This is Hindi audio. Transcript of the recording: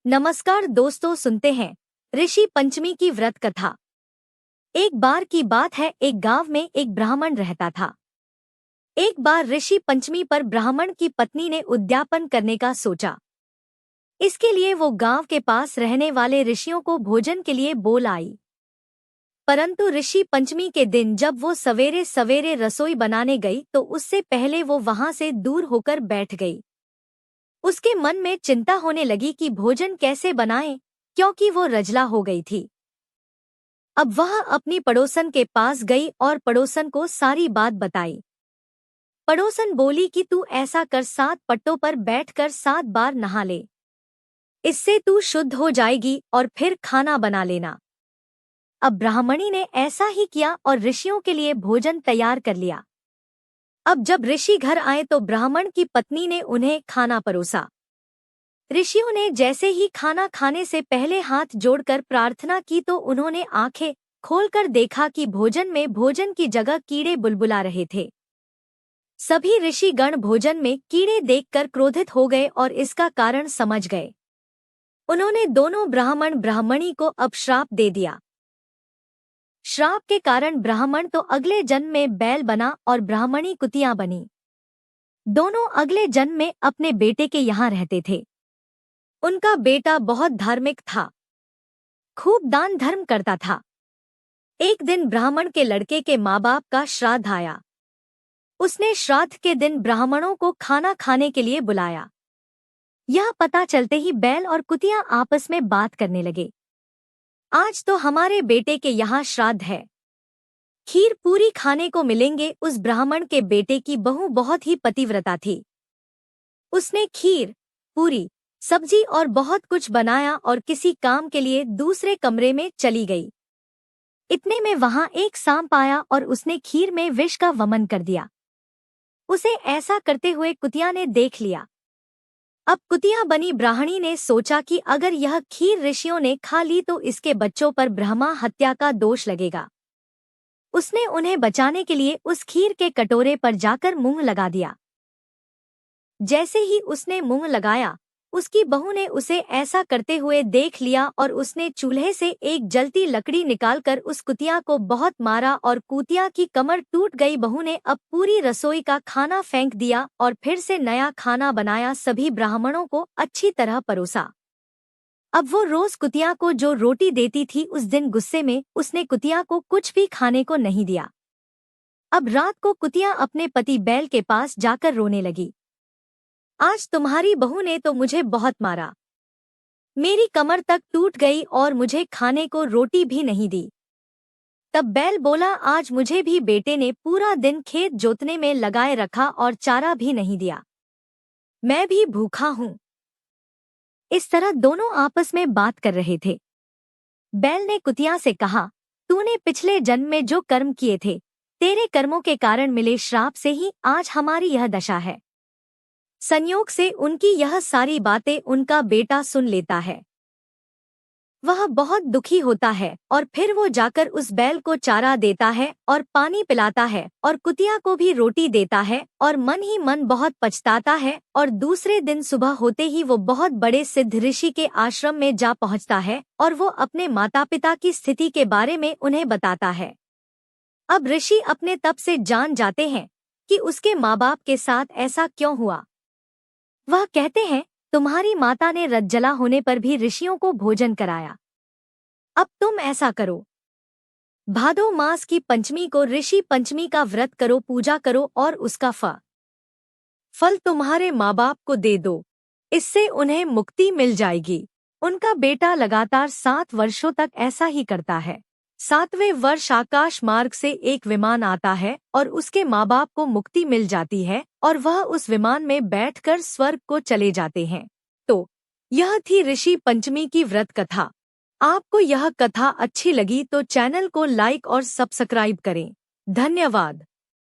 नमस्कार दोस्तों, सुनते हैं ऋषि पंचमी की व्रत कथा। एक बार की बात है, एक गांव में एक ब्राह्मण रहता था। एक बार ऋषि पंचमी पर ब्राह्मण की पत्नी ने उद्यापन करने का सोचा। इसके लिए वो गांव के पास रहने वाले ऋषियों को भोजन के लिए बोल आई। परंतु ऋषि पंचमी के दिन जब वो सवेरे सवेरे रसोई बनाने गई तो उससे पहले वो वहां से दूर होकर बैठ गई। उसके मन में चिंता होने लगी कि भोजन कैसे बनाएं, क्योंकि वो रजला हो गई थी। अब वह अपनी पड़ोसन के पास गई और पड़ोसन को सारी बात बताई। पड़ोसन बोली कि तू ऐसा कर, 7 पट्टों पर बैठकर 7 बार नहा ले। इससे तू शुद्ध हो जाएगी और फिर खाना बना लेना। अब ब्राह्मणी ने ऐसा ही किया और ऋषियों के लिए भोजन तैयार कर लिया। अब जब ऋषि घर आए तो ब्राह्मण की पत्नी ने उन्हें खाना परोसा। ऋषियों ने जैसे ही खाना खाने से पहले हाथ जोड़कर प्रार्थना की तो उन्होंने आंखें खोलकर देखा कि भोजन में भोजन की जगह कीड़े बुलबुला रहे थे। सभी ऋषि गण भोजन में कीड़े देखकर क्रोधित हो गए और इसका कारण समझ गए। उन्होंने दोनों ब्राह्मण ब्राह्मणी को अब श्राप दे दिया। श्राप के कारण ब्राह्मण तो अगले जन्म में बैल बना और ब्राह्मणी कुतिया बनी। दोनों अगले जन्म में अपने बेटे के यहाँ रहते थे। उनका बेटा बहुत धार्मिक था, खूब दान धर्म करता था। एक दिन ब्राह्मण के लड़के के माँ बाप का श्राद्ध आया। उसने श्राद्ध के दिन ब्राह्मणों को खाना खाने के लिए बुलाया। यह पता चलते ही बैल और कुतिया आपस में बात करने लगे। आज तो हमारे बेटे के यहाँ श्राद्ध है, खीर पूरी खाने को मिलेंगे। उस ब्राह्मण के बेटे की बहू बहुत ही पतिव्रता थी। उसने खीर, पूरी, सब्जी और बहुत कुछ बनाया और किसी काम के लिए दूसरे कमरे में चली गई। इतने में वहां एक सांप आया और उसने खीर में विष का वमन कर दिया। उसे ऐसा करते हुए कुतिया ने देख लिया। अब कुतिया बनी ब्राह्मणी ने सोचा कि अगर यह खीर ऋषियों ने खा ली तो इसके बच्चों पर ब्रह्मा हत्या का दोष लगेगा। उसने उन्हें बचाने के लिए उस खीर के कटोरे पर जाकर मुंह लगा दिया। जैसे ही उसने मुंह लगाया, उसकी बहू ने उसे ऐसा करते हुए देख लिया और उसने चूल्हे से एक जलती लकड़ी निकालकर उस कुतिया को बहुत मारा और कुतिया की कमर टूट गई। बहू ने अब पूरी रसोई का खाना फेंक दिया और फिर से नया खाना बनाया, सभी ब्राह्मणों को अच्छी तरह परोसा। अब वो रोज कुतिया को जो रोटी देती थी, उस दिन गुस्से में उसने कुतिया को कुछ भी खाने को नहीं दिया। अब रात को कुतिया अपने पति बैल के पास जाकर रोने लगी। आज तुम्हारी बहू ने तो मुझे बहुत मारा, मेरी कमर तक टूट गई और मुझे खाने को रोटी भी नहीं दी। तब बैल बोला, आज मुझे भी बेटे ने पूरा दिन खेत जोतने में लगाए रखा और चारा भी नहीं दिया, मैं भी भूखा हूँ। इस तरह दोनों आपस में बात कर रहे थे। बैल ने कुतिया से कहा, तूने पिछले जन्म में जो कर्म किए थे, तेरे कर्मों के कारण मिले श्राप से ही आज हमारी यह दशा है। संयोग से उनकी यह सारी बातें उनका बेटा सुन लेता है। वह बहुत दुखी होता है और फिर वो जाकर उस बैल को चारा देता है और पानी पिलाता है और कुतिया को भी रोटी देता है और मन ही मन बहुत पछताता है। और दूसरे दिन सुबह होते ही वो बहुत बड़े सिद्ध ऋषि के आश्रम में जा पहुंचता है और वो अपने माता पिता की स्थिति के बारे में उन्हें बताता है। अब ऋषि अपने तप से जान जाते हैं कि उसके माँ बाप के साथ ऐसा क्यों हुआ। वह कहते हैं, तुम्हारी माता ने रज्जला होने पर भी ऋषियों को भोजन कराया, अब तुम ऐसा करो। भादो मास की पंचमी को ऋषि पंचमी का व्रत करो, पूजा करो और उसका फल तुम्हारे माँ बाप को दे दो, इससे उन्हें मुक्ति मिल जाएगी। उनका बेटा लगातार 7 वर्षों तक ऐसा ही करता है। 7वें वर्ष आकाश मार्ग से एक विमान आता है और उसके माँ बाप को मुक्ति मिल जाती है और वह उस विमान में बैठकर स्वर्ग को चले जाते हैं। तो यह थी ऋषि पंचमी की व्रत कथा। आपको यह कथा अच्छी लगी तो चैनल को लाइक और सब्सक्राइब करें। धन्यवाद।